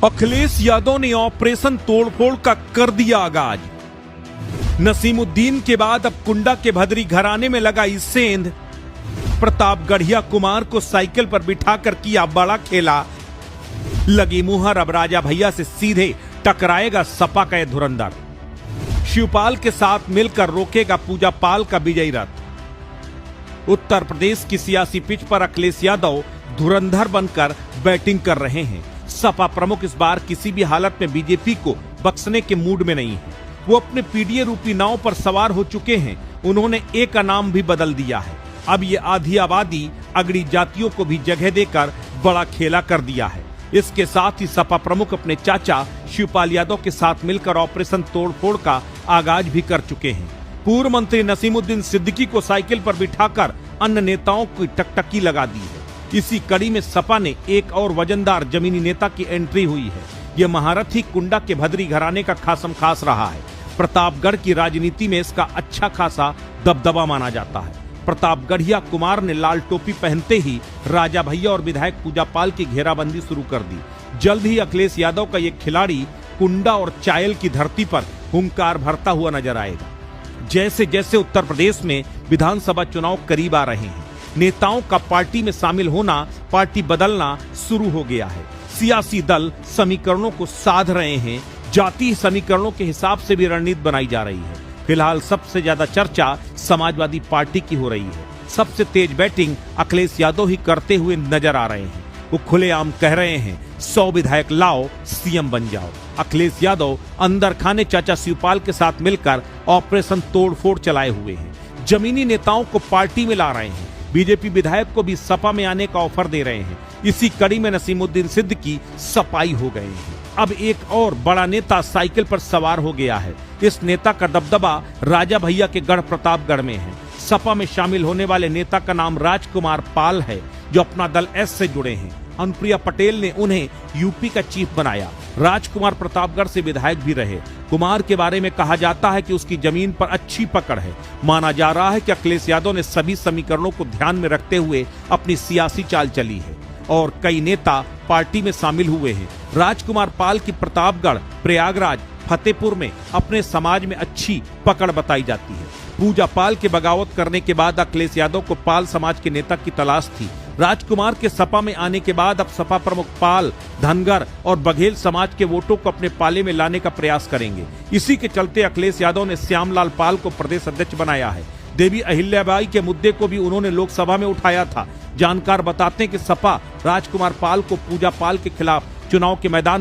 अखिलेश यादव ने ऑपरेशन तोड़फोड़ का कर दिया आगाज। नसीमुद्दीन के बाद अब कुंडा के भदरी घराने में लगा इस सेंध। प्रतापगढ़िया कुमार को साइकिल पर बिठाकर किया बड़ा खेला। लगी मुहर, अब राजा भैया से सीधे टकराएगा सपा का धुरंधर। शिवपाल के साथ मिलकर रोकेगा पूजा पाल का विजयी रथ। उत्तर प्रदेश की सियासी पिच पर अखिलेश यादव धुरंधर बनकर बैटिंग कर रहे हैं। सपा प्रमुख इस बार किसी भी हालत में बीजेपी को बख्शने के मूड में नहीं है। वो अपने पीडीए रूपी नाव पर सवार हो चुके हैं। उन्होंने ए का नाम भी बदल दिया है। अब ये आधी आबादी अगड़ी जातियों को भी जगह देकर बड़ा खेला कर दिया है। इसके साथ ही सपा प्रमुख अपने चाचा शिवपाल यादव के साथ मिलकर ऑपरेशन तोड़फोड़ का आगाज भी कर चुके हैं। पूर्व मंत्री नसीमुद्दीन सिद्दीकी को साइकिल पर बिठाकर अन्य नेताओं की टकटकी लगा दी है। इसी कड़ी में सपा ने एक और वजनदार जमीनी नेता की एंट्री हुई है। यह महारथी कुंडा के भदरी घराने का खासम खास रहा है। प्रतापगढ़ की राजनीति में इसका अच्छा खासा दबदबा माना जाता है। प्रतापगढ़िया कुमार ने लाल टोपी पहनते ही राजा भैया और विधायक पूजा पाल की घेराबंदी शुरू कर दी। जल्द ही अखिलेश यादव का ये खिलाड़ी कुंडा और चायल की धरती पर हुंकार भरता हुआ नजर आएगा। जैसे जैसे उत्तर प्रदेश में विधानसभा चुनाव करीब आ रहे हैं, नेताओं का पार्टी में शामिल होना, पार्टी बदलना शुरू हो गया है। सियासी दल समीकरणों को साध रहे हैं। जाति समीकरणों के हिसाब से भी रणनीति बनाई जा रही है। फिलहाल सबसे ज्यादा चर्चा समाजवादी पार्टी की हो रही है। सबसे तेज बैटिंग अखिलेश यादव ही करते हुए नजर आ रहे हैं। वो खुलेआम कह रहे हैं 100 विधायक लाओ, सीएम बन जाओ। अखिलेश यादव अंदर खाने चाचा शिवपाल के साथ मिलकर ऑपरेशन तोड़फोड़ चलाए हुए हैं। जमीनी नेताओं को पार्टी में ला रहे हैं। बीजेपी विधायक को भी सपा में आने का ऑफर दे रहे हैं। इसी कड़ी में नसीमुद्दीन सिद्दीकी सपाई हो गए हैं। अब एक और बड़ा नेता साइकिल पर सवार हो गया है। इस नेता का दबदबा राजा भैया के गढ़ प्रतापगढ़ में है। सपा में शामिल होने वाले नेता का नाम राजकुमार पाल है, जो अपना दल एस से जुड़े हैं। अनुप्रिया पटेल ने उन्हें यूपी का चीफ बनाया। राजकुमार प्रतापगढ़ से विधायक भी रहे। कुमार के बारे में कहा जाता है कि उसकी जमीन पर अच्छी पकड़ है। माना जा रहा है कि अखिलेश यादव ने सभी समीकरणों को ध्यान में रखते हुए अपनी सियासी चाल चली है और कई नेता पार्टी में शामिल हुए हैं। राजकुमार पाल की प्रतापगढ़, प्रयागराज, फतेहपुर में अपने समाज में अच्छी पकड़ बताई जाती है। पूजा पाल के बगावत करने के बाद अखिलेश यादव को पाल समाज के नेता की तलाश थी। राजकुमार के सपा में आने के बाद अब सपा प्रमुख पाल, धनगर और बघेल समाज के वोटों को अपने पाले में लाने का प्रयास करेंगे। इसी के चलते अखिलेश यादव ने श्यामलाल पाल को प्रदेश अध्यक्ष बनाया है। देवी अहिल्याबाई के मुद्दे को भी उन्होंने लोकसभा में उठाया था। जानकार बताते हैं कि सपा राजकुमार पाल को पूजा पाल के खिलाफ चुनाव के मैदान पर